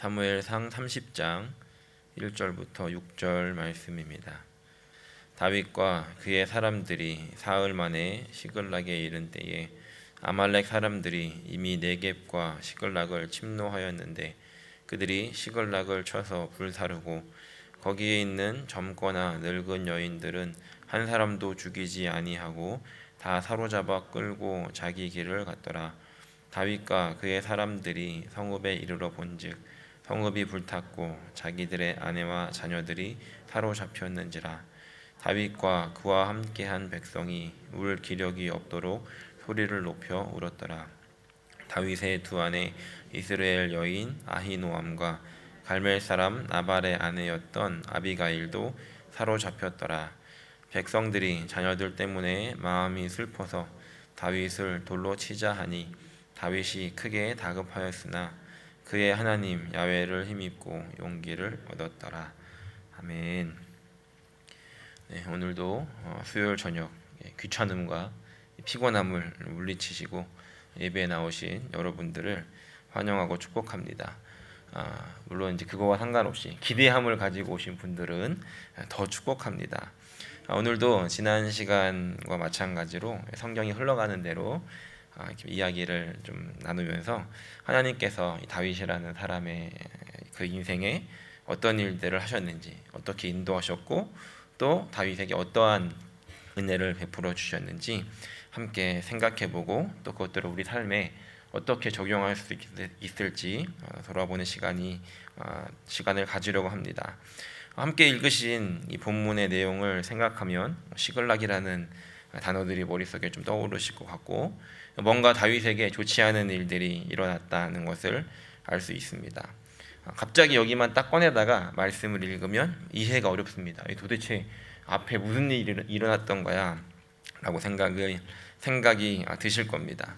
사무엘상 30장 1절부터 6절 말씀입니다. 다윗과 그의 사람들이 사흘 만에 시글락에 이른 때에 아말렉 사람들이 이미 네겝과 시글락을 침노하였는데 그들이 시글락을 쳐서 불사르고 거기에 있는 젊거나 늙은 여인들은 한 사람도 죽이지 아니하고 다 사로잡아 끌고 자기 길을 갔더라. 다윗과 그의 사람들이 성읍에 이르러 본즉 성읍이 불탔고 자기들의 아내와 자녀들이 사로잡혔는지라. 다윗과 그와 함께한 백성이 울 기력이 없도록 소리를 높여 울었더라. 다윗의 두 아내 이스라엘 여인 아히노암과 갈멜 사람 나발의 아내였던 아비가일도 사로잡혔더라. 백성들이 자녀들 때문에 마음이 슬퍼서 다윗을 돌로 치자 하니 다윗이 크게 다급하였으나 그의 하나님 야훼를 힘입고 용기를 얻었더라. 아멘. 네, 오늘도 수요일 저녁 귀찮음과 피곤함을 물리치시고 예배에 나오신 여러분들을 환영하고 축복합니다. 물론 이제 그거와 상관없이 기대함을 가지고 오신 분들은 더 축복합니다. 오늘도 지난 시간과 마찬가지로 성경이 흘러가는 대로 이야기를 좀 나누면서 하나님께서 다윗이라는 사람의 그 인생에 어떤 일들을 하셨는지, 어떻게 인도하셨고 또 다윗에게 어떠한 은혜를 베풀어 주셨는지 함께 생각해보고 또 그것들을 우리 삶에 어떻게 적용할 수 있을지 돌아보는 시간을 가지려고 합니다. 함께 읽으신 이 본문의 내용을 생각하면 시글락이라는 단어들이 머릿속에 좀 떠오르실 것 같고 뭔가 다윗에게 좋지 않은 일들이 일어났다는 것을 알 수 있습니다. 갑자기 여기만 딱 꺼내다가 말씀을 읽으면 이해가 어렵습니다. 도대체 앞에 무슨 일이 일어났던 거야? 라고 생각이 드실 겁니다.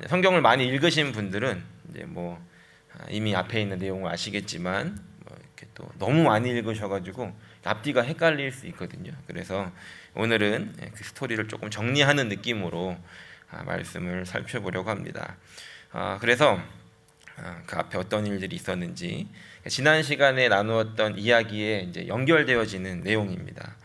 성경을 많이 읽으신 분들은 이제 이미 앞에 있는 내용을 아시겠지만 이렇게 또 너무 많이 읽으셔가지고 앞뒤가 헷갈릴 수 있거든요. 그래서 오늘은 그 스토리를 조금 정리하는 느낌으로 말씀을 살펴보려고 합니다. 그래서 그 앞에 어떤 일들이 있었는지 지난 시간에 나누었던 이야기에 이제 연결되어지는 내용입니다.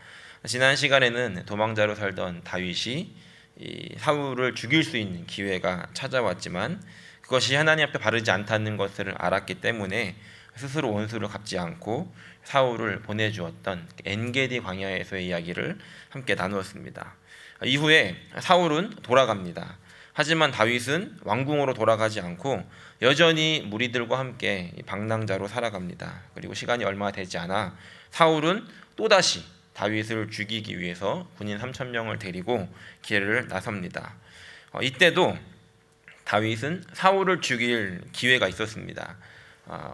지난 시간에는 도망자로 살던 다윗이 이 사울을 죽일 수 있는 기회가 찾아왔지만 그것이 하나님 앞에 바르지 않다는 것을 알았기 때문에 스스로 원수를 갚지 않고 사울을 보내주었던 엔게디 광야에서의 이야기를 함께 나누었습니다. 이후에 사울은 돌아갑니다. 하지만 다윗은 왕궁으로 돌아가지 않고 여전히 무리들과 함께 방랑자로 살아갑니다. 그리고 시간이 얼마 되지 않아 사울은 또다시 다윗을 죽이기 위해서 군인 3,000명을 데리고 길을 나섭니다. 이때도 다윗은 사울을 죽일 기회가 있었습니다.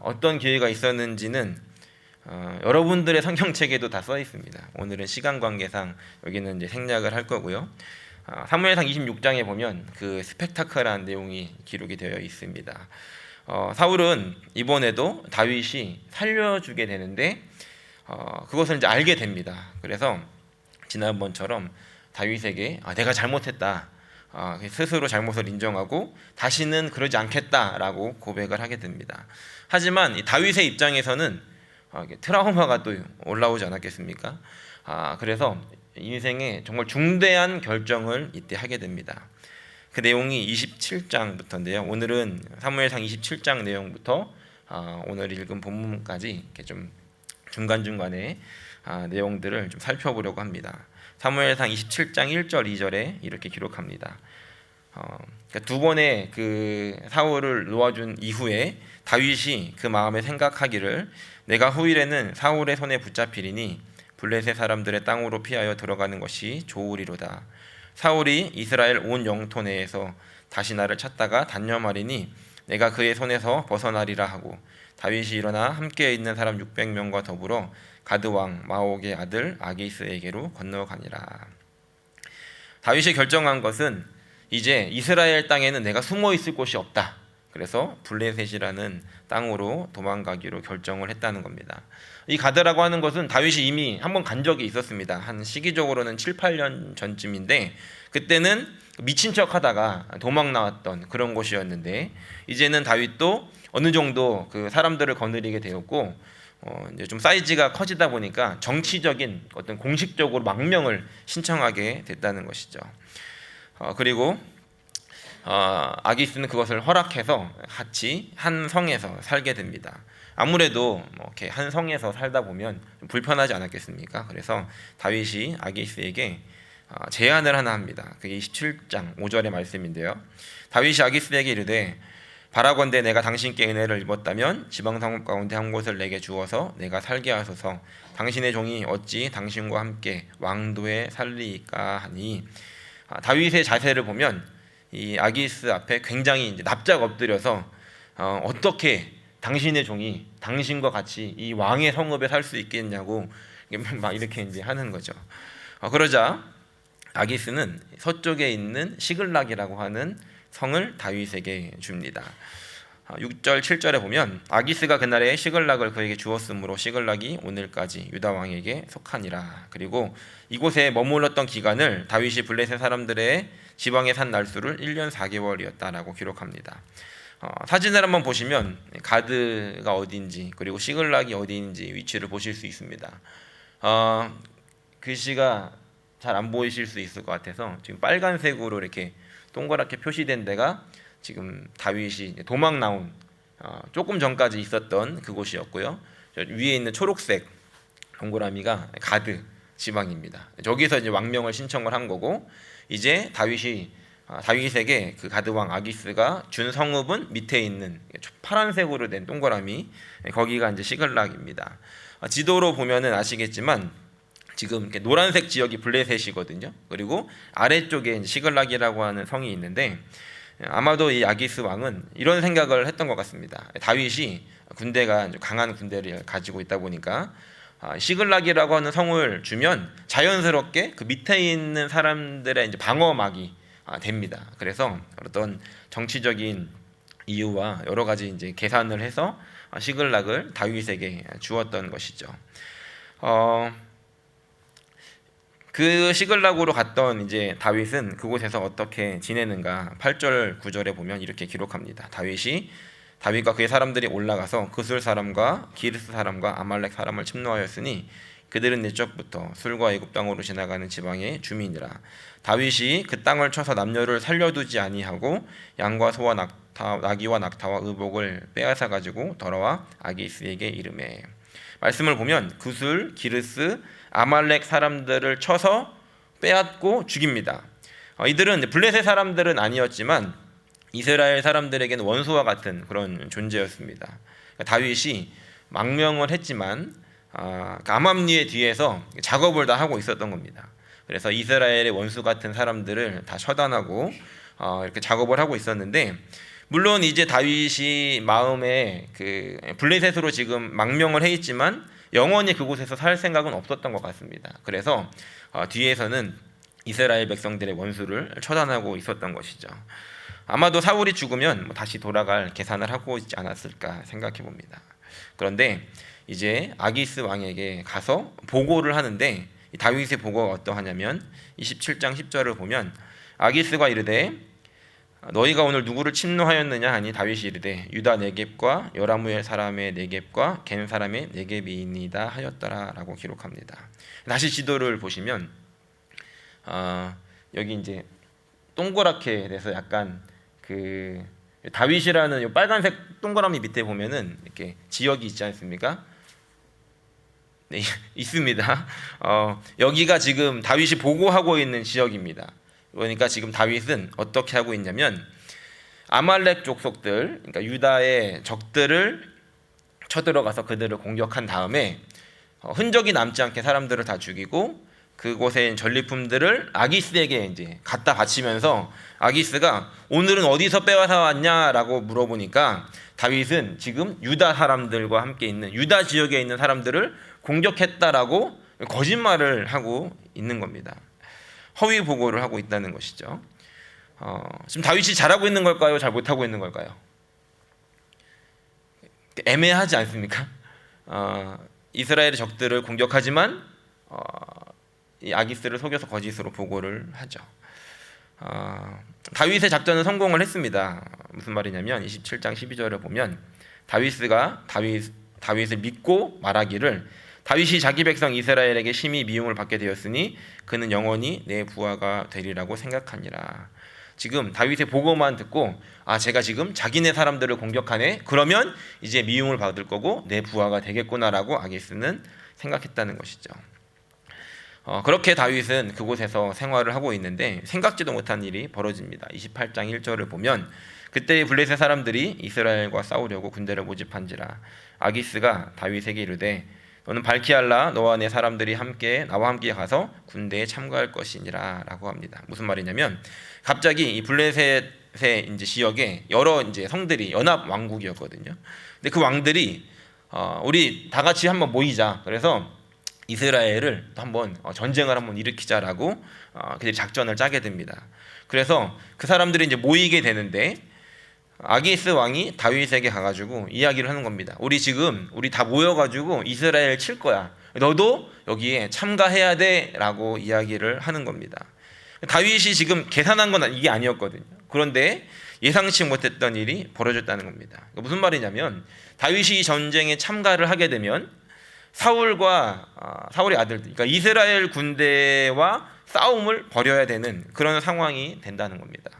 어떤 기회가 있었는지는 여러분들의 성경책에도 다 써 있습니다. 오늘은 시간 관계상 여기는 이제 생략을 할 거고요. 사무엘상 26장에 보면 그 스펙타클한 내용이 기록이 되어 있습니다. 사울은 이번에도 다윗이 살려주게 되는데 그것을 이제 알게 됩니다. 그래서 지난번처럼 다윗에게 내가 잘못했다. 스스로 잘못을 인정하고 다시는 그러지 않겠다라고 고백을 하게 됩니다. 하지만 이 다윗의 입장에서는 트라우마가 또 올라오지 않았겠습니까? 그래서 인생에 정말 중대한 결정을 이때 하게 됩니다. 그 내용이 27장부터인데요. 오늘은 사무엘상 27장 내용부터 오늘 읽은 본문까지 이렇게 좀 중간중간에 내용들을 좀 살펴보려고 합니다. 사무엘상 27장 1절 2절에 이렇게 기록합니다. 그러니까 두 번의 그 사울을 놓아준 이후에 다윗이 그 마음에 생각하기를 내가 후일에는 사울의 손에 붙잡히리니 블레셋 사람들의 땅으로 피하여 들어가는 것이 좋으리로다. 사울이 이스라엘 온 영토 내에서 다시 나를 찾다가 단념하리니 내가 그의 손에서 벗어나리라 하고 다윗이 일어나 함께 있는 사람 600명과 더불어 가드 왕 마옥의 아들 아기스에게로 건너가니라. 다윗이 결정한 것은 이제 이스라엘 땅에는 내가 숨어 있을 곳이 없다. 그래서 블레셋이라는 땅으로 도망가기로 결정을 했다는 겁니다. 이 가드라고 하는 것은 다윗이 이미 한번 간 적이 있었습니다. 한 시기적으로는 7, 8년 전쯤인데 그때는 미친 척 하다가 도망 나왔던 그런 곳이었는데 이제는 다윗도 어느 정도 그 사람들을 거느리게 되었고 이제 좀 사이즈가 커지다 보니까 정치적인 어떤 공식적으로 망명을 신청하게 됐다는 것이죠. 그리고 아기스는 그것을 허락해서 같이 한 성에서 살게 됩니다. 아무래도 뭐 이렇게 한 성에서 살다 보면 좀 불편하지 않았겠습니까? 그래서 다윗이 아기스에게 제안을 하나 합니다. 그게 27장 5절의 말씀인데요. 다윗이 아기스에게 이르되 바라건대 내가 당신께 은혜를 입었다면 지방성읍 가운데 한 곳을 내게 주어서 내가 살게 하소서. 당신의 종이 어찌 당신과 함께 왕도에 살리까 하니. 다윗의 자세를 보면 이 아기스 앞에 굉장히 이제 납작 엎드려서 어떻게 당신의 종이 당신과 같이 이 왕의 성읍에 살 수 있겠냐고 막 이렇게 이제 하는 거죠. 그러자 아기스는 서쪽에 있는 시글락이라고 하는 성을 다윗에게 줍니다. 6절 7절에 보면 아기스가 그날에 시글락을 그에게 주었으므로 시글락이 오늘까지 유다 왕에게 속하니라. 그리고 이곳에 머물렀던 기간을 다윗이 블레셋 사람들의 지방에 산 날수를 1년 4개월이었다라고 기록합니다. 사진을 한번 보시면 가드가 어디인지 그리고 시글락이 어디인지 위치를 보실 수 있습니다. 글씨가 잘 안 보이실 수 있을 것 같아서 지금 빨간색으로 이렇게 동그랗게 표시된 데가 지금 다윗이 도망 나온 조금 전까지 있었던 그곳이었고요. 위에 있는 초록색 동그라미가 가드 지방입니다. 저기서 이제 왕명을 신청을 한 거고, 이제 다윗에게 그 가드 왕 아기스가 준 성읍은 밑에 있는 파란색으로 된 동그라미, 거기가 이제 시글락입니다. 지도로 보면은 아시겠지만 지금 이렇게 노란색 지역이 블레셋이거든요. 그리고 아래쪽에 시글락이라고 하는 성이 있는데, 아마도 이 아기스 왕은 이런 생각을 했던 것 같습니다. 다윗이 군대가 강한 군대를 가지고 있다 보니까 시글락이라고 하는 성을 주면 자연스럽게 그 밑에 있는 사람들의 이제 방어막이 됩니다. 그래서 어떤 정치적인 이유와 여러 가지 이제 계산을 해서 시글락을 다윗에게 주었던 것이죠. 그 시글락으로 갔던 이제 다윗은 그곳에서 어떻게 지내는가 8절 9절에 보면 이렇게 기록합니다. 다윗과 그의 사람들이 올라가서 그술 사람과 기르스 사람과 아말렉 사람을 침노하였으니 그들은 옛적부터 술과 애굽 땅으로 지나가는 지방의 주민이라. 다윗이 그 땅을 쳐서 남녀를 살려두지 아니하고 양과 소와 나귀와 낙타와 의복을 빼앗아 가지고 돌아와 아기스에게 이르매. 말씀을 보면 그술, 기르스, 아말렉 사람들을 쳐서 빼앗고 죽입니다. 이들은 블레셋 사람들은 아니었지만 이스라엘 사람들에게는 원수와 같은 그런 존재였습니다. 다윗이 망명을 했지만 아맘리의 뒤에서 작업을 다 하고 있었던 겁니다. 그래서 이스라엘의 원수 같은 사람들을 다 처단하고 이렇게 작업을 하고 있었는데, 물론 이제 다윗이 마음에 그 블레셋으로 지금 망명을 해 있지만 영원히 그곳에서 살 생각은 없었던 것 같습니다. 그래서 뒤에서는 이스라엘 백성들의 원수를 처단하고 있었던 것이죠. 아마도 사울이 죽으면 다시 돌아갈 계산을 하고 있지 않았을까 생각해 봅니다. 그런데 이제 아기스 왕에게 가서 보고를 하는데, 다윗의 보고가 어떠하냐면 27장 10절을 보면 아기스가 이르되 너희가 오늘 누구를 침노하였느냐 하니 다윗이 이르되 유다 네겝과 여라무엘 사람의 네겝과 겐 사람의 네겝이니이다 하였더라라고 기록합니다. 다시 지도를 보시면 여기 이제 동그랗게 돼서 약간 그 다윗이라는 이 빨간색 동그라미 밑에 보면은 이렇게 지역이 있지 않습니까? 네, 있습니다. 여기가 지금 다윗이 보고하고 있는 지역입니다. 그러니까 지금 다윗은 어떻게 하고 있냐면 아말렉 족속들, 그러니까 유다의 적들을 쳐들어가서 그들을 공격한 다음에 흔적이 남지 않게 사람들을 다 죽이고 그곳에 있는 전리품들을 아기스에게 이제 갖다 바치면서 아기스가 오늘은 어디서 빼와서 왔냐라고 물어보니까 다윗은 지금 유다 사람들과 함께 있는 유다 지역에 있는 사람들을 공격했다라고 거짓말을 하고 있는 겁니다. 허위 보고를 하고 있다는 것이죠. 지금 다윗이 잘하고 있는 걸까요? 잘 못하고 있는 걸까요? 애매하지 않습니까? 이스라엘의 적들을 공격하지만 이 아기스를 속여서 거짓으로 보고를 하죠. 다윗의 작전은 성공을 했습니다. 무슨 말이냐면 27장 12절을 보면 다윗을 믿고 말하기를 다윗이 자기 백성 이스라엘에게 심히 미움을 받게 되었으니 그는 영원히 내 부하가 되리라고 생각하니라. 지금 다윗의 보고만 듣고 제가 지금 자기네 사람들을 공격하네, 그러면 이제 미움을 받을 거고 내 부하가 되겠구나라고 아기스는 생각했다는 것이죠. 그렇게 다윗은 그곳에서 생활을 하고 있는데 생각지도 못한 일이 벌어집니다. 28장 1절을 보면 그때 블레셋 사람들이 이스라엘과 싸우려고 군대를 모집한지라 아기스가 다윗에게 이르되 너는 발키알라 너와 내 사람들이 나와 함께 가서 군대에 참가할 것이니라 라고 합니다. 무슨 말이냐면 갑자기 이 블레셋의 이제 지역에 여러 이제 성들이 연합 왕국이었거든요. 근데 그 왕들이 우리 다 같이 한번 모이자. 그래서 이스라엘을 한번 전쟁을 한번 일으키자라고 그들이 작전을 짜게 됩니다. 그래서 그 사람들이 이제 모이게 되는데 아기스 왕이 다윗에게 가가지고 이야기를 하는 겁니다. 우리 다 모여가지고 이스라엘 칠 거야. 너도 여기에 참가해야 돼라고 이야기를 하는 겁니다. 다윗이 지금 계산한 건 이게 아니었거든요. 그런데 예상치 못했던 일이 벌어졌다는 겁니다. 무슨 말이냐면 다윗이 이 전쟁에 참가를 하게 되면 사울의 아들들, 그러니까 이스라엘 군대와 싸움을 벌여야 되는 그런 상황이 된다는 겁니다.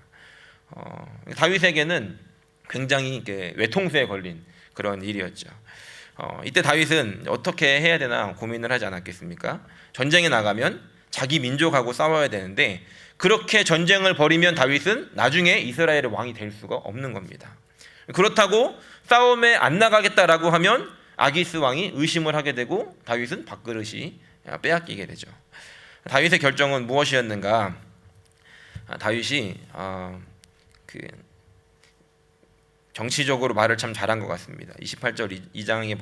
다윗에게는 굉장히 외통수에 걸린 그런 일이었죠. 이때 다윗은 어떻게 해야 되나 고민을 하지 않았겠습니까? 전쟁에 나가면 자기 민족하고 싸워야 되는데 그렇게 전쟁을 벌이면 다윗은 나중에 이스라엘의 왕이 될 수가 없는 겁니다. 그렇다고 싸움에 안 나가겠다라고 하면 아기스 왕이 의심을 하게 되고 다윗은 밥그릇이 빼앗기게 되죠. 다윗의 결정은 무엇이었는가? 다윗이 정치적으로 말을 참 잘한 것 같습니다. 28장 2절에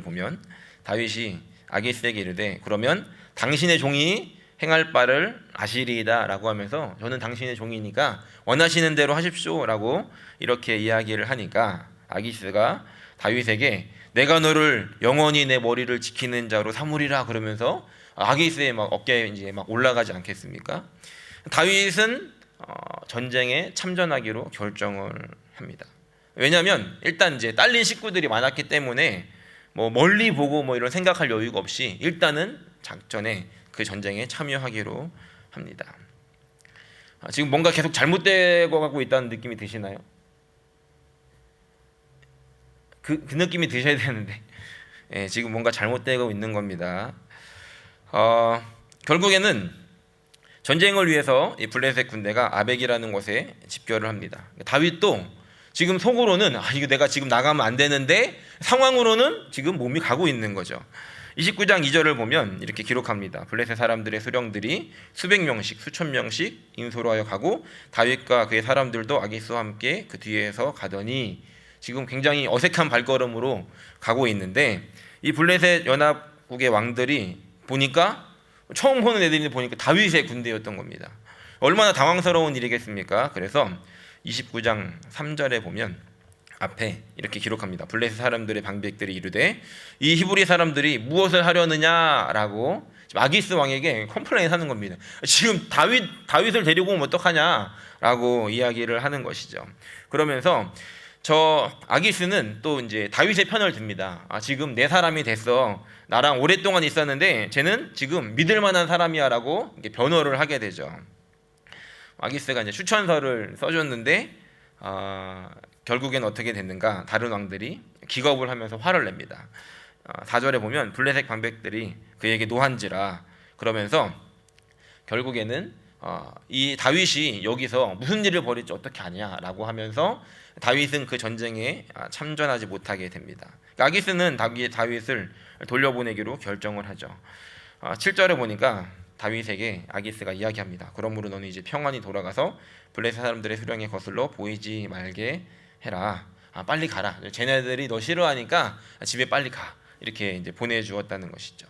보면 다윗이 아기스에게 이르되 그러면 당신의 종이 행할 바를 아시리이다 라고 하면서 저는 당신의 종이니까 원하시는 대로 하십시오 라고 이렇게 이야기를 하니까 아기스가 다윗에게 내가 너를 영원히 내 머리를 지키는 자로 삼으리라 그러면서 아기스의 어깨에 이제 올라가지 않겠습니까? 다윗은 전쟁에 참전하기로 결정을 합니다. 왜냐하면 일단 이제 딸린 식구들이 많았기 때문에 멀리 보고 이런 생각할 여유가 없이 일단은 작전에 그 전쟁에 참여하기로 합니다. 지금 뭔가 계속 잘못되고 가고 있다는 느낌이 드시나요? 그 느낌이 드셔야 되는데 지금 뭔가 잘못되고 있는 겁니다. 결국에는 전쟁을 위해서 이 블레셋 군대가 아벡이라는 곳에 집결을 합니다. 다윗도 지금 속으로는 이거 내가 지금 나가면 안 되는데 상황으로는 지금 몸이 가고 있는 거죠. 29장 2절을 보면 이렇게 기록합니다. 블레셋 사람들의 수령들이 수백 명씩 수천 명씩 인소로 하여 가고 다윗과 그의 사람들도 아기스와 함께 그 뒤에서 가더니 지금 굉장히 어색한 발걸음으로 가고 있는데 이 블레셋 연합국의 왕들이 보니까 처음 보는 애들이 보니까 다윗의 군대였던 겁니다. 얼마나 당황스러운 일이겠습니까? 그래서 29장 3절에 보면 앞에 이렇게 기록합니다. 블레셋 사람들의 방백들이 이르되 이 히브리 사람들이 무엇을 하려느냐라고 아기스 왕에게 컴플레인 하는 겁니다. 지금 다윗을 데리고 오면 어떡하냐라고 이야기를 하는 것이죠. 그러면서 저 아기스는 또 이제 다윗의 편을 듭니다. 지금 내 사람이 됐어. 나랑 오랫동안 있었는데 쟤는 지금 믿을 만한 사람이야라고 변호를 하게 되죠. 아기스가 이제 추천서를 써줬는데 결국엔 어떻게 됐는가? 다른 왕들이 기겁을 하면서 화를 냅니다. 4절에 보면 블레셋 방백들이 그에게 노한지라 그러면서 결국에는 이 다윗이 여기서 무슨 일을 벌일지 어떻게 아냐라고 하면서 다윗은 그 전쟁에 참전하지 못하게 됩니다. 아기스는 다윗을 돌려보내기로 결정을 하죠. 7절에 보니까 다윗에게 아기스가 이야기합니다. 그러므로 너는 이제 평안히 돌아가서 블레셋 사람들의 수령에 거슬러 보이지 말게 해라. 빨리 가라. 쟤네들이 너 싫어하니까 집에 빨리 가. 이렇게 이제 보내주었다는 것이죠.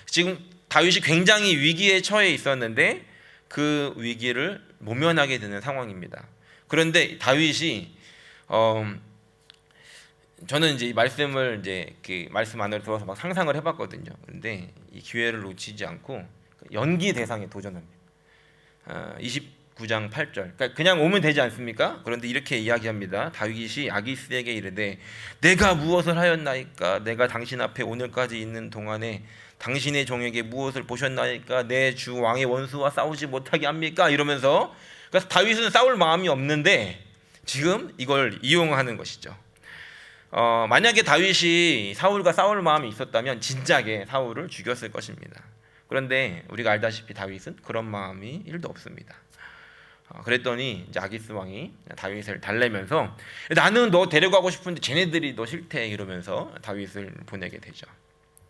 지금 다윗이 굉장히 위기에 처해 있었는데 그 위기를 모면하게 되는 상황입니다. 그런데 다윗이 저는 이제 이 말씀을 이제 그 말씀 안으로 들어서 막 상상을 해봤거든요. 그런데 이 기회를 놓치지 않고 연기 대상에 도전합니다. 9장 8절. 그러니까 그냥 오면 되지 않습니까? 그런데 이렇게 이야기합니다. 다윗이 아기스에게 이르되 내가 무엇을 하였나이까? 내가 당신 앞에 오늘까지 있는 동안에 당신의 종에게 무엇을 보셨나이까? 내 주 왕의 원수와 싸우지 못하게 합니까? 이러면서, 그래서 다윗은 싸울 마음이 없는데 지금 이걸 이용하는 것이죠. 만약에 다윗이 사울과 싸울 마음이 있었다면 진작에 사울을 죽였을 것입니다. 그런데 우리가 알다시피 다윗은 그런 마음이 1도 없습니다. 그랬더니 이제 아기스 왕이 다윗을 달래면서 나는 너 데려가고 싶은데 쟤네들이 너 싫대 이러면서 다윗을 보내게 되죠.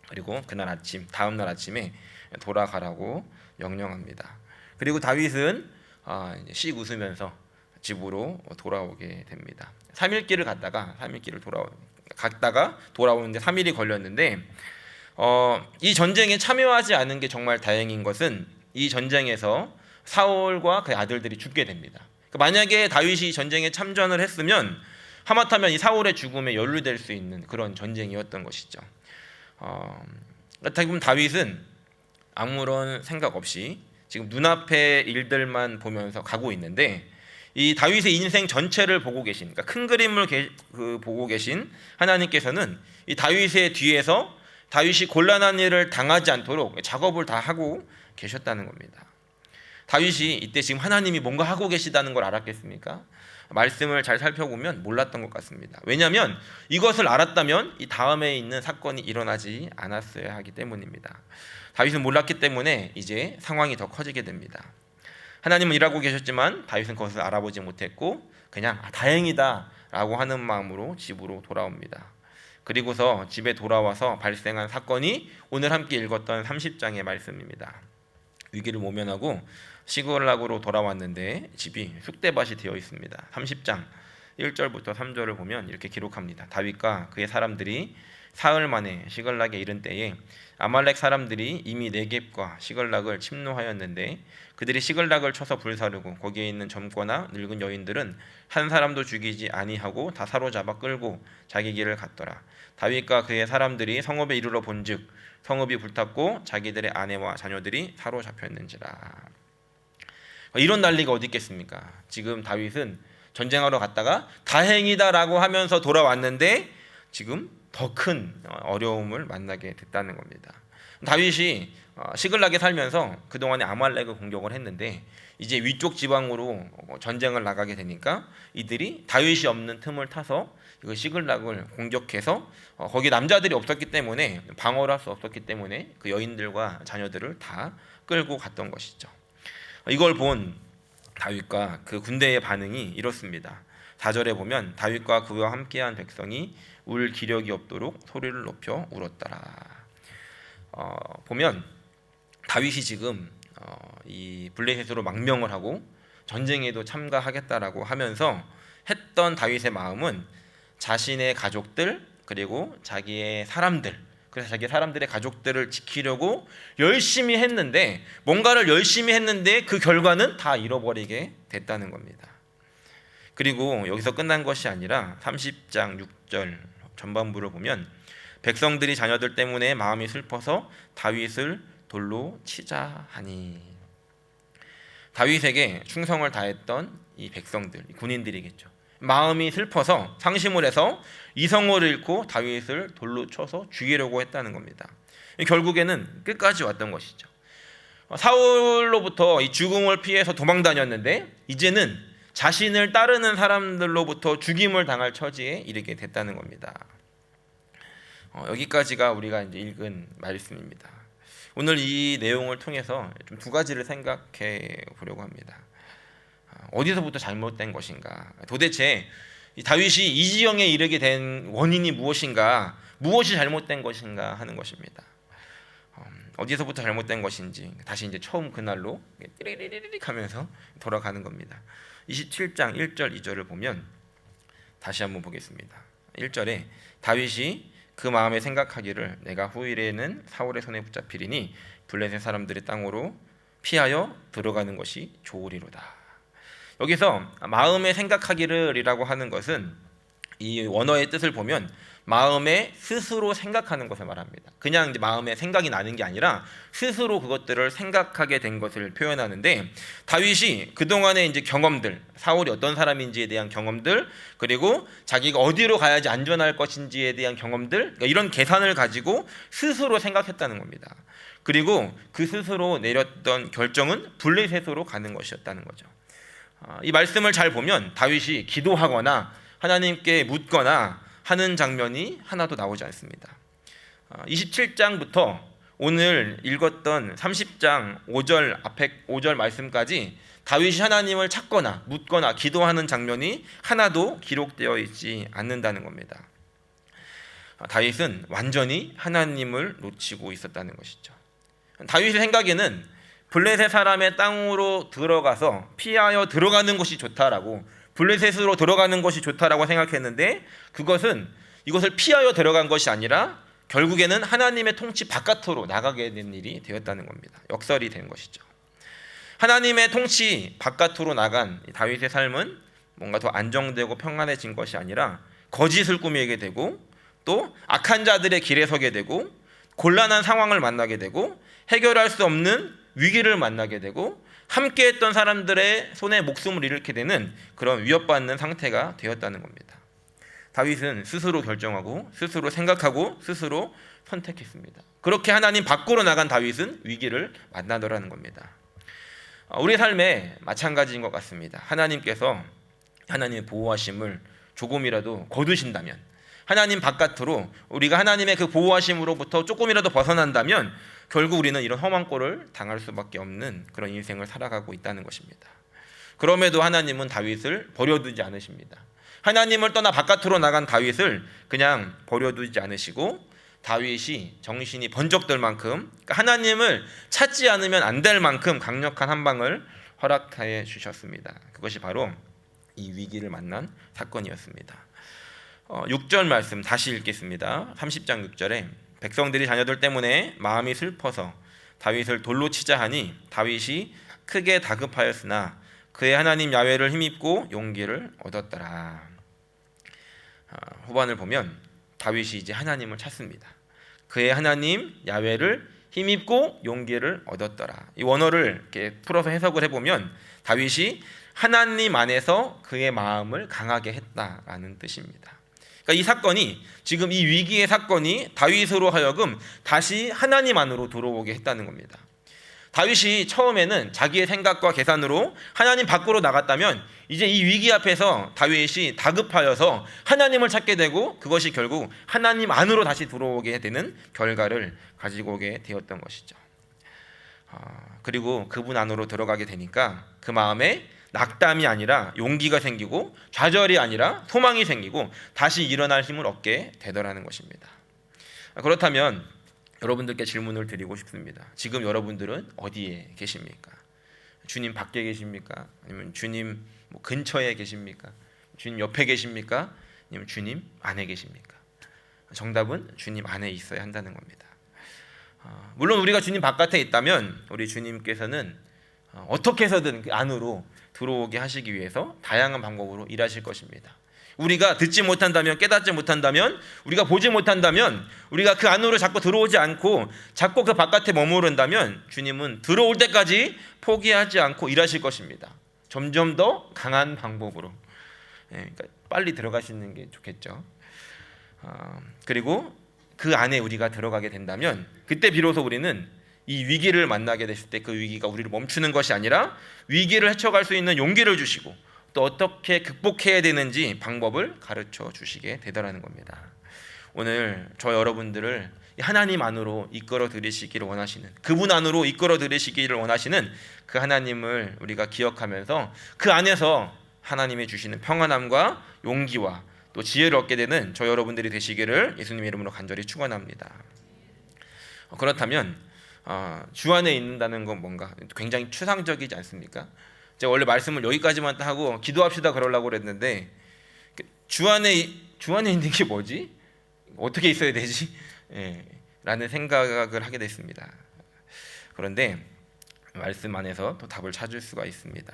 그리고 그날 아침, 다음 날 아침에 돌아가라고 명령합니다. 그리고 다윗은 이제 씩 웃으면서 집으로 돌아오게 됩니다. 3일 길을 갔다가 돌아오는데 3일이 걸렸는데 이 전쟁에 참여하지 않은 게 정말 다행인 것은 이 전쟁에서 사울과 그의 아들들이 죽게 됩니다. 만약에 다윗이 전쟁에 참전을 했으면 하마터면 이 사울의 죽음에 연루될 수 있는 그런 전쟁이었던 것이죠. 어떻게 보면 다윗은 아무런 생각 없이 지금 눈앞의 일들만 보면서 가고 있는데 이 다윗의 인생 전체를 보고 계신, 그러니까 큰 그림을 보고 계신 하나님께서는 이 다윗의 뒤에서 다윗이 곤란한 일을 당하지 않도록 작업을 다 하고 계셨다는 겁니다. 다윗이 이때 지금 하나님이 뭔가 하고 계시다는 걸 알았겠습니까? 말씀을 잘 살펴보면 몰랐던 것 같습니다. 왜냐하면 이것을 알았다면 이 다음에 있는 사건이 일어나지 않았어야 하기 때문입니다. 다윗은 몰랐기 때문에 이제 상황이 더 커지게 됩니다. 하나님은 일하고 계셨지만 다윗은 그것을 알아보지 못했고 그냥 다행이다 라고 하는 마음으로 집으로 돌아옵니다. 그리고서 집에 돌아와서 발생한 사건이 오늘 함께 읽었던 30장의 말씀입니다. 위기를 모면하고 시글락으로 돌아왔는데 집이 쑥대밭이 되어 있습니다. 30장 1절부터 3절을 보면 이렇게 기록합니다. 다윗과 그의 사람들이 사흘 만에 시글락에 이른 때에 아말렉 사람들이 이미 네겝과 시글락을 침노하였는데 그들이 시글락을 쳐서 불사르고 거기에 있는 젊거나 늙은 여인들은 한 사람도 죽이지 아니하고 다 사로잡아 끌고 자기 길을 갔더라. 다윗과 그의 사람들이 성읍에 이르러 본즉 성읍이 불탔고 자기들의 아내와 자녀들이 사로잡혔는지라. 이런 난리가 어디 있겠습니까? 지금 다윗은 전쟁하러 갔다가 다행이다라고 하면서 돌아왔는데 지금 더 큰 어려움을 만나게 됐다는 겁니다. 다윗이 시글락에 살면서 그동안에 아말렉을 공격을 했는데 이제 위쪽 지방으로 전쟁을 나가게 되니까 이들이 다윗이 없는 틈을 타서 그 시글락을 공격해서 거기 남자들이 없었기 때문에 방어를 할 수 없었기 때문에 그 여인들과 자녀들을 다 끌고 갔던 것이죠. 이걸 본 다윗과 그 군대의 반응이 이렇습니다. 4절에 보면 다윗과 그와 함께한 백성이 울 기력이 없도록 소리를 높여 울었더라. 보면 다윗이 지금 이 블레셋으로 망명을 하고 전쟁에도 참가하겠다라고 하면서 했던 다윗의 마음은 자신의 가족들 그리고 자기의 사람들, 그래서 자기 사람들의 가족들을 지키려고 열심히 했는데 뭔가를 열심히 했는데 그 결과는 다 잃어버리게 됐다는 겁니다. 그리고 여기서 끝난 것이 아니라 30장 6절 전반부를 보면 백성들이 자녀들 때문에 마음이 슬퍼서 다윗을 돌로 치자 하니. 다윗에게 충성을 다했던 이 백성들, 군인들이겠죠. 마음이 슬퍼서 상심을 해서 이성을 잃고 다윗을 돌로 쳐서 죽이려고 했다는 겁니다. 결국에는 끝까지 왔던 것이죠. 사울로부터 이 죽음을 피해서 도망다녔는데 이제는 자신을 따르는 사람들로부터 죽임을 당할 처지에 이르게 됐다는 겁니다. 여기까지가 우리가 이제 읽은 말씀입니다. 오늘 이 내용을 통해서 좀 두 가지를 생각해 보려고 합니다. 어디서부터 잘못된 것인가? 도대체 다윗이 이 지경에 이르게 된 원인이 무엇인가? 무엇이 잘못된 것인가 하는 것입니다. 어디서부터 잘못된 것인지 다시 이제 처음 그날로 띠리리리릭 하면서 돌아가는 겁니다. 27장 1절 2절을 보면 다시 한번 보겠습니다. 1절에 다윗이 그 마음에 생각하기를 내가 후일에는 사울의 손에 붙잡히리니 블레셋 사람들의 땅으로 피하여 들어가는 것이 좋으리로다. 여기서 마음에 생각하기를이라고 하는 것은 이 원어의 뜻을 보면 마음에 스스로 생각하는 것을 말합니다. 그냥 이제 마음에 생각이 나는 게 아니라 스스로 그것들을 생각하게 된 것을 표현하는데, 다윗이 그동안의 이제 경험들, 사울이 어떤 사람인지에 대한 경험들, 그리고 자기가 어디로 가야지 안전할 것인지에 대한 경험들, 그러니까 이런 계산을 가지고 스스로 생각했다는 겁니다. 그리고 그 스스로 내렸던 결정은 블레셋으로 가는 것이었다는 거죠. 이 말씀을 잘 보면 다윗이 기도하거나 하나님께 묻거나 하는 장면이 하나도 나오지 않습니다. 27장부터 오늘 읽었던 30장 5절 앞에 5절 말씀까지 다윗이 하나님을 찾거나 묻거나 기도하는 장면이 하나도 기록되어 있지 않는다는 겁니다. 다윗은 완전히 하나님을 놓치고 있었다는 것이죠. 다윗의 생각에는 블레셋 사람의 땅으로 들어가서 피하여 들어가는 것이 좋다라고, 블레셋으로 들어가는 것이 좋다라고 생각했는데, 그것은 이것을 피하여 들어간 것이 아니라 결국에는 하나님의 통치 바깥으로 나가게 된 일이 되었다는 겁니다. 역설이 된 것이죠. 하나님의 통치 바깥으로 나간 다윗의 삶은 뭔가 더 안정되고 평안해진 것이 아니라 거짓을 꾸미게 되고, 또 악한 자들의 길에 서게 되고, 곤란한 상황을 만나게 되고, 해결할 수 없는 위기를 만나게 되고, 함께했던 사람들의 손에 목숨을 잃게 되는 그런 위협받는 상태가 되었다는 겁니다. 다윗은 스스로 결정하고 스스로 생각하고 스스로 선택했습니다. 그렇게 하나님 밖으로 나간 다윗은 위기를 만나더라는 겁니다. 우리 삶에 마찬가지인 것 같습니다. 하나님께서 하나님의 보호하심을 조금이라도 거두신다면, 하나님 바깥으로 우리가 하나님의 그 보호하심으로부터 조금이라도 벗어난다면 결국 우리는 이런 험한 꼴을 당할 수밖에 없는 그런 인생을 살아가고 있다는 것입니다. 그럼에도 하나님은 다윗을 버려두지 않으십니다. 하나님을 떠나 바깥으로 나간 다윗을 그냥 버려두지 않으시고, 다윗이 정신이 번쩍 들 만큼, 그러니까 하나님을 찾지 않으면 안 될 만큼 강력한 한 방을 허락해 주셨습니다. 그것이 바로 이 위기를 만난 사건이었습니다. 6절 말씀 다시 읽겠습니다. 30장 6절에 백성들이 자녀들 때문에 마음이 슬퍼서 다윗을 돌로 치자 하니 다윗이 크게 다급하였으나 그의 하나님 야훼를 힘입고 용기를 얻었더라. 후반을 보면 다윗이 이제 하나님을 찾습니다. 그의 하나님 야훼를 힘입고 용기를 얻었더라. 이 원어를 이렇게 풀어서 해석을 해보면 다윗이 하나님 안에서 그의 마음을 강하게 했다라는 뜻입니다. 그러니까 이 사건이, 지금 이 위기의 사건이 다윗으로 하여금 다시 하나님 안으로 들어오게 했다는 겁니다. 다윗이 처음에는 자기의 생각과 계산으로 하나님 밖으로 나갔다면, 이제 이 위기 앞에서 다윗이 다급하여서 하나님을 찾게 되고, 그것이 결국 하나님 안으로 다시 들어오게 되는 결과를 가지고 오게 되었던 것이죠. 그리고 그분 안으로 들어가게 되니까 그 마음에 낙담이 아니라 용기가 생기고, 좌절이 아니라 소망이 생기고, 다시 일어날 힘을 얻게 되더라는 것입니다. 그렇다면 여러분들께 질문을 드리고 싶습니다. 지금 여러분들은 어디에 계십니까? 주님 밖에 계십니까? 아니면 주님 근처에 계십니까? 주님 옆에 계십니까? 아니면 주님 안에 계십니까? 정답은 주님 안에 있어야 한다는 겁니다. 물론 우리가 주님 바깥에 있다면 우리 주님께서는 어떻게 해서든 그 안으로 들어오게 하시기 위해서 다양한 방법으로 일하실 것입니다. 우리가 듣지 못한다면, 깨닫지 못한다면, 우리가 보지 못한다면, 우리가 그 안으로 자꾸 들어오지 않고 자꾸 그 바깥에 머무른다면 주님은 들어올 때까지 포기하지 않고 일하실 것입니다. 점점 더 강한 방법으로. 그러니까 빨리 들어가시는 게 좋겠죠. 그리고 그 안에 우리가 들어가게 된다면 그때 비로소 우리는 이 위기를 만나게 됐을 때 그 위기가 우리를 멈추는 것이 아니라 위기를 헤쳐갈 수 있는 용기를 주시고, 또 어떻게 극복해야 되는지 방법을 가르쳐 주시게 되더라는 겁니다. 오늘 저 여러분들을 하나님 안으로 이끌어 들이시기를 원하시는, 그분 안으로 이끌어 들이시기를 원하시는 그 하나님을 우리가 기억하면서 그 안에서 하나님이 주시는 평안함과 용기와 또 지혜를 얻게 되는 저 여러분들이 되시기를 예수님의 이름으로 간절히 축원합니다. 그렇다면 주 안에 있는다는 건 뭔가 굉장히 추상적이지 않습니까? 제가 원래 말씀을 여기까지만 하고 기도합시다 그러려고 그랬는데, 주 안에 있는 게 뭐지? 어떻게 있어야 되지? 라는 생각을 하게 됐습니다. 그런데 말씀 안에서 또 답을 찾을 수가 있습니다.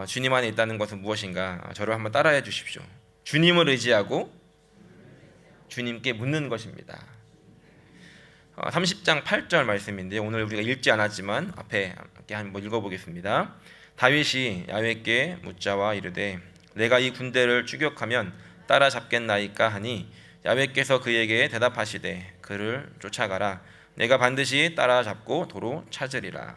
주님 안에 있다는 것은 무엇인가? 저를 한번 따라해 주십시오. 주님을 의지하고 주님께 묻는 것입니다. 30장 8절 말씀인데 오늘 우리가 읽지 않았지만 앞에 한번 읽어보겠습니다. 다윗이 야훼께 묻자와 이르되 내가 이 군대를 추격하면 따라잡겠나이까 하니 야훼께서 그에게 대답하시되 그를 쫓아가라. 내가 반드시 따라잡고 도로 찾으리라.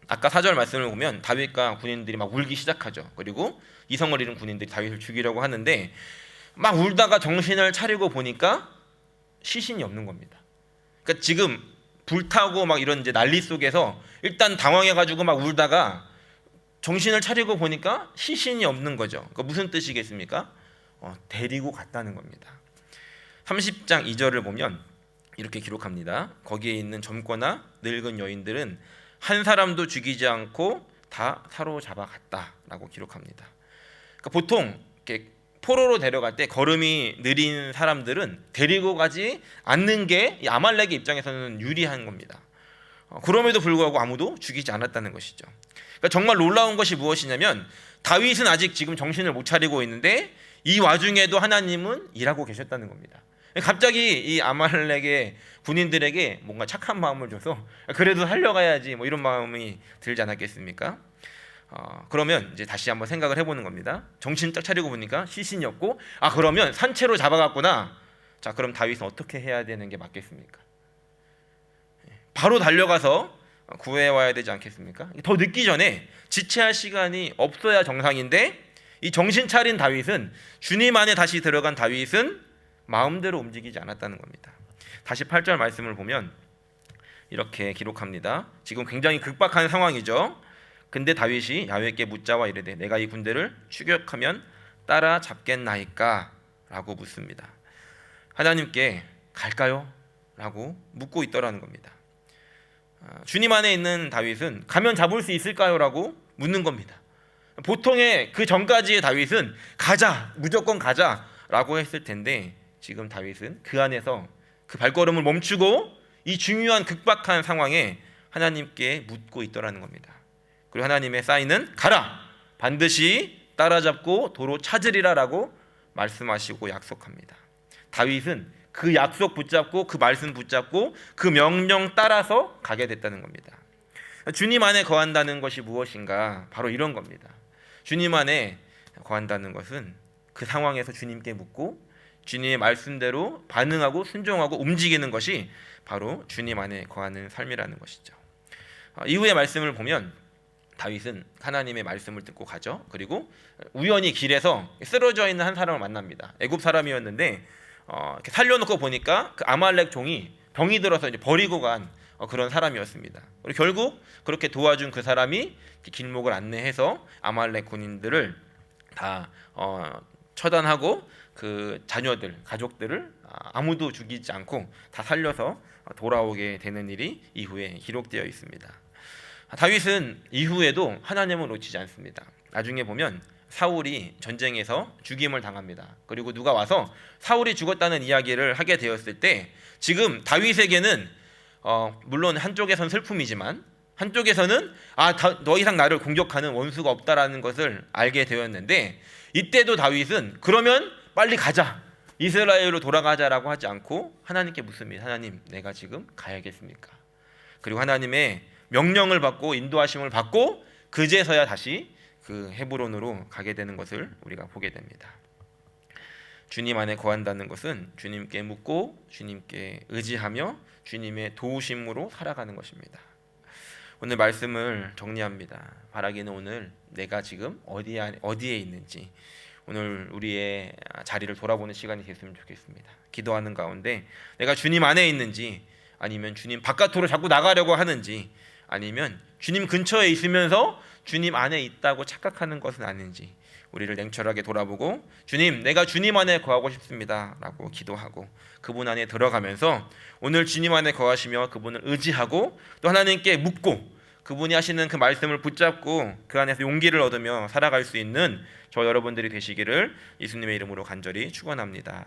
아까 4절 말씀을 보면 다윗과 군인들이 막 울기 시작하죠. 그리고 이성을 잃은 군인들이 다윗을 죽이려고 하는데 막 울다가 정신을 차리고 보니까 시신이 없는 겁니다. 그러니까 지금 불타고 막 이런 이제 난리 속에서 일단 당황해가지고 막 울다가 정신을 차리고 보니까 시신이 없는 거죠. 그러니까 무슨 뜻이겠습니까? 데리고 갔다는 겁니다. 30장 2절을 보면 이렇게 기록합니다. 거기에 있는 젊거나 늙은 여인들은 한 사람도 죽이지 않고 다 사로잡아 갔다라고 기록합니다. 그러니까 보통 이렇게 포로로 데려갈 때 걸음이 느린 사람들은 데리고 가지 않는 게 이 아말렉의 입장에서는 유리한 겁니다. 그럼에도 불구하고 아무도 죽이지 않았다는 것이죠. 그러니까 정말 놀라운 것이 무엇이냐면 다윗은 아직 지금 정신을 못 차리고 있는데 이 와중에도 하나님은 일하고 계셨다는 겁니다. 갑자기 이 아말렉의 군인들에게 뭔가 착한 마음을 줘서 그래도 살려가야지 뭐 이런 마음이 들지 않았겠습니까? 그러면 이제 다시 한번 생각을 해보는 겁니다. 정신 딱 차리고 보니까 시신이 없고 그러면 산채로 잡아갔구나. 자, 그럼 다윗은 어떻게 해야 되는 게 맞겠습니까? 바로 달려가서 구해와야 되지 않겠습니까? 더 늦기 전에 지체할 시간이 없어야 정상인데 이 정신 차린 다윗은 주님 안에 다시 들어간 다윗은 마음대로 움직이지 않았다는 겁니다. 다시 8절 말씀을 보면 이렇게 기록합니다. 지금 굉장히 급박한 상황이죠. 근데 다윗이 야훼께 묻자와 이르되 내가 이 군대를 추격하면 따라잡겠나이까? 라고 묻습니다. 하나님께 갈까요? 라고 묻고 있더라는 겁니다. 주님 안에 있는 다윗은 가면 잡을 수 있을까요? 라고 묻는 겁니다. 보통의 그 전까지의 다윗은 가자, 무조건 가자 라고 했을 텐데 지금 다윗은 그 안에서 그 발걸음을 멈추고 이 중요한 급박한 상황에 하나님께 묻고 있더라는 겁니다. 그리고 하나님의 사인은 가라, 반드시 따라잡고 도로 찾으리라 라고 말씀하시고 약속합니다. 다윗은 그 약속 붙잡고 그 말씀 붙잡고 그 명령 따라서 가게 됐다는 겁니다. 주님 안에 거한다는 것이 무엇인가? 바로 이런 겁니다. 주님 안에 거한다는 것은 그 상황에서 주님께 묻고 주님의 말씀대로 반응하고 순종하고 움직이는 것이 바로 주님 안에 거하는 삶이라는 것이죠. 이후의 말씀을 보면 다윗은 하나님의 말씀을 듣고 가죠. 그리고 우연히 길에서 쓰러져 있는 한 사람을 만납니다. 애굽 사람이었는데 이렇게 살려놓고 보니까 그 아말렉 종이 병이 들어서 이제 버리고 간 그런 사람이었습니다. 그리고 결국 그렇게 도와준 그 사람이 길목을 안내해서 아말렉 군인들을 다 처단하고 그 자녀들, 가족들을 아무도 죽이지 않고 다 살려서 돌아오게 되는 일이 이후에 기록되어 있습니다. 다윗은 이후에도 하나님을 놓치지 않습니다. 나중에 보면 사울이 전쟁에서 죽임을 당합니다. 그리고 누가 와서 사울이 죽었다는 이야기를 하게 되었을 때 지금 다윗에게는 물론 한쪽에선 슬픔이지만 한쪽에서는 더 이상 나를 공격하는 원수가 없다라는 것을 알게 되었는데 이때도 다윗은 그러면 빨리 가자, 이스라엘로 돌아가자라고 하지 않고 하나님께 묻습니다. 하나님, 내가 지금 가야겠습니까? 그리고 하나님의 명령을 받고 인도하심을 받고 그제서야 다시 그 헤브론으로 가게 되는 것을 우리가 보게 됩니다. 주님 안에 거한다는 것은 주님께 묻고 주님께 의지하며 주님의 도우심으로 살아가는 것입니다. 오늘 말씀을 정리합니다. 바라기는 오늘 내가 지금 어디에 있는지 오늘 우리의 자리를 돌아보는 시간이 됐으면 좋겠습니다. 기도하는 가운데 내가 주님 안에 있는지 아니면 주님 바깥으로 자꾸 나가려고 하는지 아니면 주님 근처에 있으면서 주님 안에 있다고 착각하는 것은 아닌지 우리를 냉철하게 돌아보고 주님, 내가 주님 안에 거하고 싶습니다 라고 기도하고 그분 안에 들어가면서 오늘 주님 안에 거하시며 그분을 의지하고 또 하나님께 묻고 그분이 하시는 그 말씀을 붙잡고 그 안에서 용기를 얻으며 살아갈 수 있는 저 여러분들이 되시기를 예수님의 이름으로 간절히 축원합니다.